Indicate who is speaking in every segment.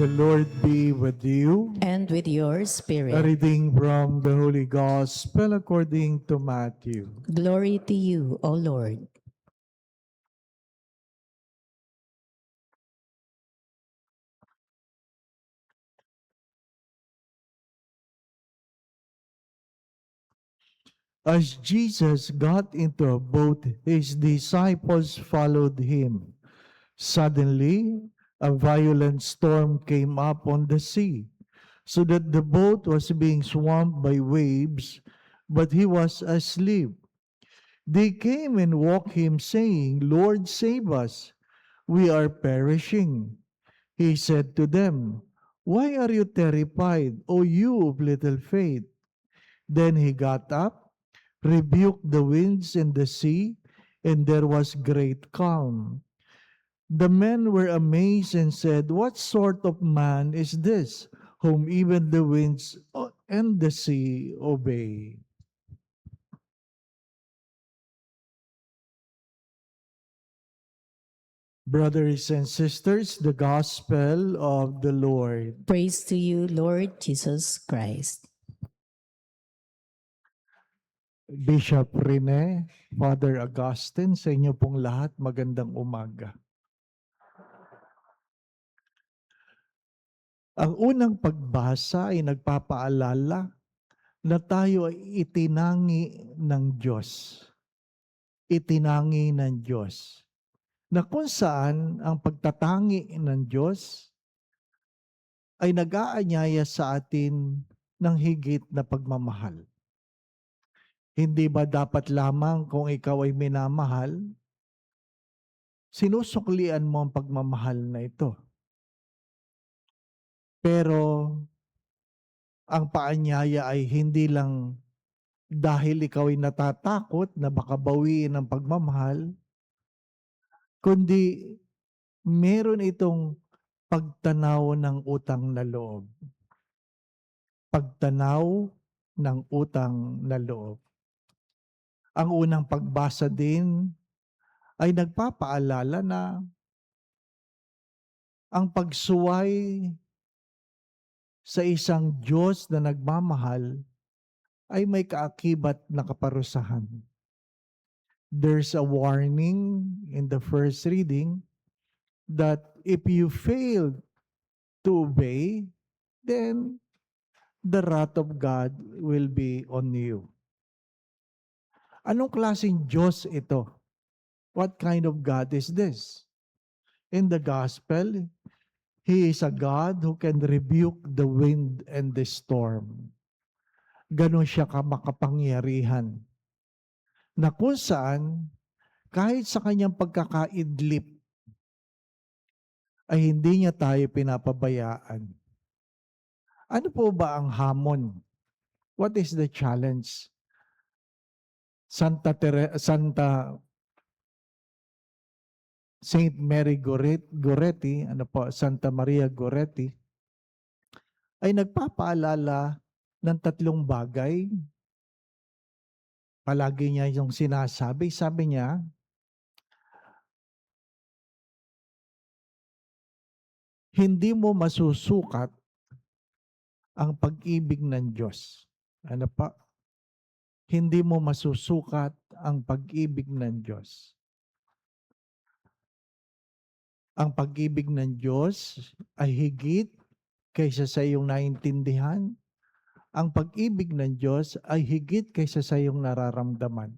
Speaker 1: The Lord be with you.
Speaker 2: and with your
Speaker 1: A
Speaker 2: spirit.
Speaker 1: reading from the Holy Gospel according to Matthew.
Speaker 2: Glory to you, O Lord.
Speaker 1: As Jesus got into a boat, his disciples followed him. Suddenly, a violent storm came up on the sea, so that the boat was being swamped by waves, but he was asleep. They came and woke him, saying, "Lord, save us. We are perishing." He said to them, "Why are you terrified, O you of little faith?" Then he got up, rebuked the winds and the sea, and there was great calm. The men were amazed and said, "What sort of man is this, whom even the winds and the sea obey?" Brothers and sisters, the Gospel of the Lord.
Speaker 2: Praise to you, Lord Jesus Christ.
Speaker 1: Bishop Rene, Father Augustine, sa inyo pong lahat, magandang umaga. Ang unang pagbasa ay nagpapaalala na tayo ay itinangi ng Diyos. Itinangi ng Diyos. Na kung saan ang pagtatangi ng Diyos ay nag-aanyaya sa atin ng higit na pagmamahal. Hindi ba dapat lamang kung ikaw ay minamahal, sinusuklian mo ang pagmamahal na ito? Pero ang paanyaya ay hindi lang dahil ikaw ay natatakot na baka bawiin ang pagmamahal, kundi meron itong pagtanaw ng utang na loob. Pagtanaw ng utang na loob. Ang unang pagbasa din ay nagpapaalala na ang pagsuway sa isang Diyos na nagmamahal ay may kaakibat na kaparusahan. There's a warning in the first reading that if you fail to obey, then the wrath of God will be on you. Anong klaseng Diyos ito? What kind of God is this? In the gospel, He is a God who can rebuke the wind and the storm. Ganon siya makapangyarihan. Na kung saan, kahit sa kanyang pagkakaidlip, ay hindi niya tayo pinapabayaan. Ano po ba ang hamon? What is the challenge? Saint Mary Goretti, Santa Maria Goretti, ay nagpapaalala ng tatlong bagay. Palagi niya yung sinasabi. Sabi niya, hindi mo masusukat ang pag-ibig ng Diyos. Ano pa? Hindi mo masusukat ang pag-ibig ng Diyos. Ang pag-ibig ng Diyos ay higit kaysa sa iyong naintindihan. Ang pag-ibig ng Diyos ay higit kaysa sa iyong nararamdaman.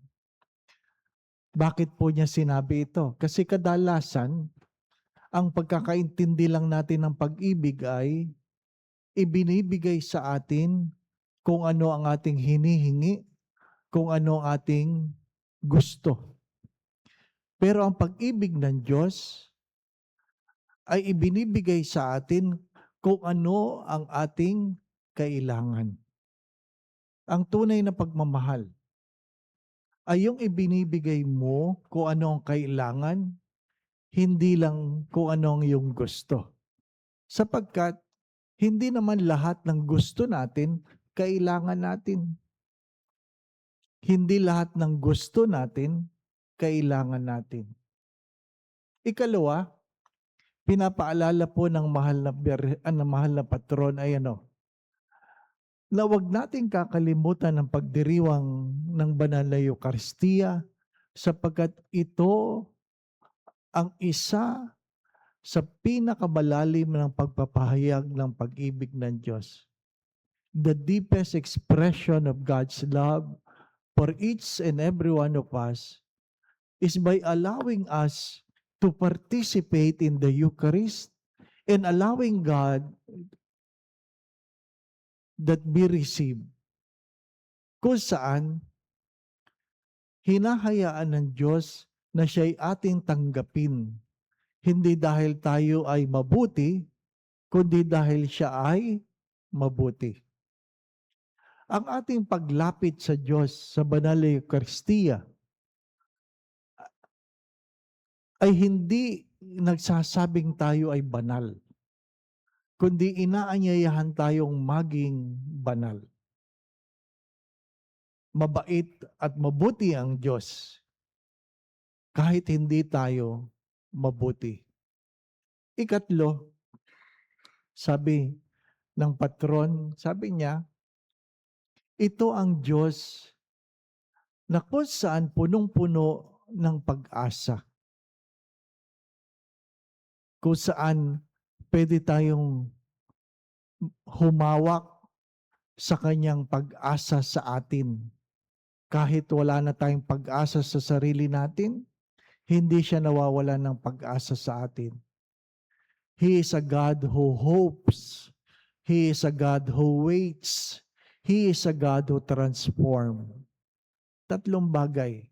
Speaker 1: Bakit po niya sinabi ito? Kasi kadalasan, ang pagkakaintindi lang natin ng pag-ibig ay ibinibigay sa atin kung ano ang ating hinihingi, kung ano ang ating gusto. Pero ang pag-ibig ng Diyos ay ibinibigay sa atin kung ano ang ating kailangan. Ang tunay na pagmamahal ay yung ibinibigay mo kung ano ang kailangan, hindi lang kung ano ang iyong gusto. Sapagkat hindi naman lahat ng gusto natin, kailangan natin. Hindi lahat ng gusto natin, kailangan natin. Ikalawa, pinapaalala po ng mahal na patron ay na wag nating kakalimutan ang pagdiriwang ng banal na Eucharistia sapagkat ito ang isa sa pinakamalalim ng pagpapahayag ng pag-ibig ng Diyos. The deepest expression of God's love for each and every one of us is by allowing us to participate in the Eucharist and allowing God that be received. Kung saan, hinahayaan ng Diyos na siya'y ating tanggapin. Hindi dahil tayo ay mabuti, kundi dahil siya ay mabuti. Ang ating paglapit sa Diyos sa banal na Eucharistia ay hindi nagsasabing tayo ay banal, kundi inaanyayahan tayong maging banal. Mabait at mabuti ang Diyos kahit hindi tayo mabuti. Ikatlo, sabi ng patron, sabi niya, ito ang Diyos na kung saan punong-puno ng pag-asa. Kung saan pwede tayong humawak sa kanyang pag-asa sa atin. Kahit wala na tayong pag-asa sa sarili natin, hindi siya nawawala ng pag-asa sa atin. He is a God who hopes. He is a God who waits. He is a God who transforms. Tatlong bagay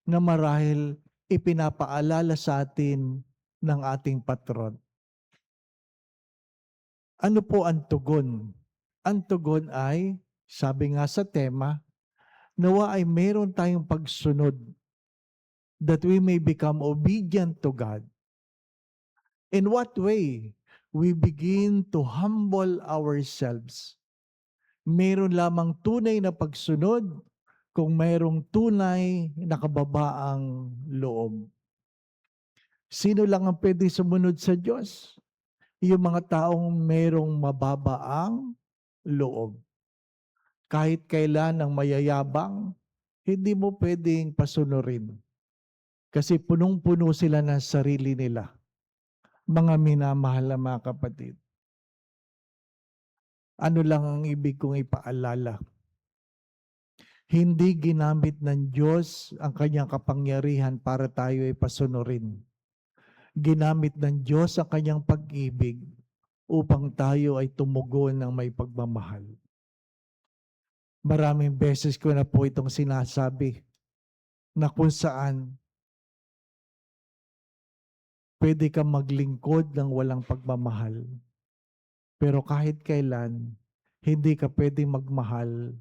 Speaker 1: na marahil ipinapaalala sa atin ng ating patron. Ano po ang tugon? Ang tugon ay, sabi nga sa tema, nawa ay meron tayong pagsunod that we may become obedient to God. In what way? We begin to humble ourselves. Meron lamang tunay na pagsunod kung mayroong tunay na kababaang loob. Sino lang ang pwede sumunod sa Diyos? Yung mga taong mayroong mababaang loob. Kahit kailan ang mayayabang, hindi mo pwedeng pasunurin. Kasi punong-puno sila ng sarili nila. Mga minamahal na mga kapatid. Ano lang ang ibig kong ipaalala? Hindi ginamit ng Diyos ang kanyang kapangyarihan para tayo ay pasunurin. Ginamit ng Diyos ang kanyang pag-ibig upang tayo ay tumugon ng may pagmamahal. Maraming beses ko na po itong sinasabi na kung saan pwede kang maglingkod ng walang pagmamahal. Pero kahit kailan, hindi ka pwedeng magmahal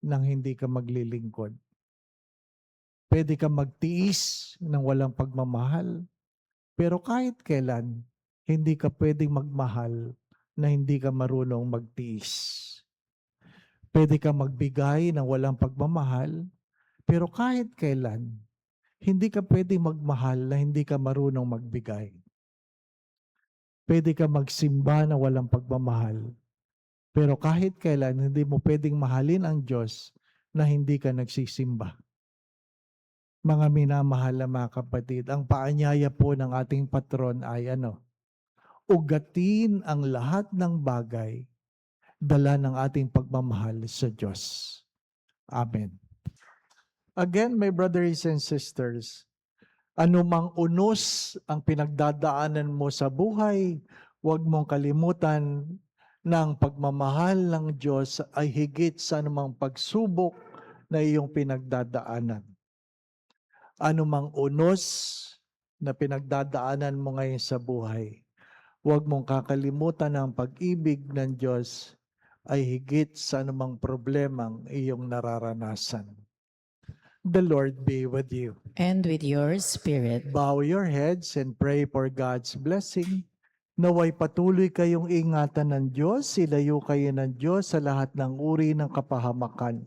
Speaker 1: nang hindi ka maglilingkod. Pwede ka magtiis ng walang pagmamahal. Pero kahit kailan, hindi ka pwedeng magmahal na hindi ka marunong magtiis. Pwede ka magbigay ng walang pagmamahal, pero kahit kailan, hindi ka pwedeng magmahal na hindi ka marunong magbigay. Pwede ka magsimba na walang pagmamahal, pero kahit kailan, hindi mo pwedeng mahalin ang Diyos na hindi ka nagsisimba. Mga minamahal na mga kapatid, ang paanyaya po ng ating patron ay ugatin ang lahat ng bagay, dala ng ating pagmamahal sa Diyos. Amen. Again, my brothers and sisters, anumang unos ang pinagdadaanan mo sa buhay, huwag mong kalimutan na ang pagmamahal ng Diyos ay higit sa anumang pagsubok na iyong pinagdadaanan. Anumang unos na pinagdadaanan mo ngayon sa buhay, huwag mong kakalimutan na ang pag-ibig ng Diyos ay higit sa anumang problemang iyong nararanasan. The Lord be with you.
Speaker 2: And with your spirit.
Speaker 1: Bow your heads and pray for God's blessing. Naway patuloy kayong ingatan ng Diyos, ilayo kayo ng Diyos sa lahat ng uri ng kapahamakan.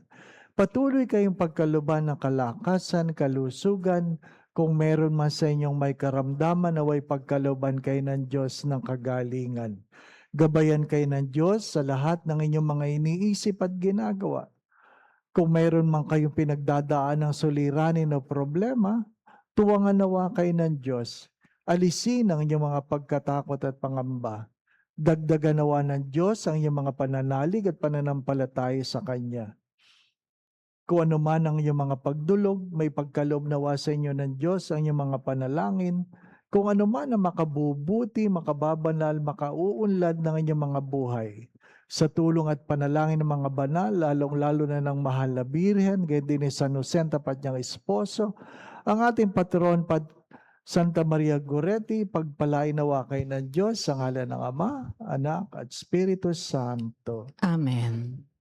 Speaker 1: Patuloy kayong pagkaluban ng kalakasan, kalusugan, Kung meron man sa inyong may karamdaman, naway pagkalooban kayo ng Diyos ng kagalingan. Gabayan kayo ng Diyos sa lahat ng inyong mga iniisip at ginagawa. Kung mayroon man kayong pinagdadaan ng suliranin o problema, tuwangan nawa kayo ng Diyos. Alisin ang inyong mga pagkatakot at pangamba. Dagdagan nawa ng Diyos ang inyong mga pananalig at pananampalataya sa Kanya. Kung ano man ang inyong mga pagdulog, may pagkaloob nawa sa inyo ng Diyos ang inyong mga panalangin. Kung ano man ang makabubuti, makababanal, makauunlad ng inyong mga buhay. Sa tulong at panalangin ng mga banal, lalong-lalo na ng mahal na Birhen, gayon din ni San Jose tapat niyang esposo, ang ating patron, Santa Maria Goretti, pagpalain nawa kayo ng Diyos sa ngalan ng Ama, Anak, at Espiritu Santo.
Speaker 2: Amen.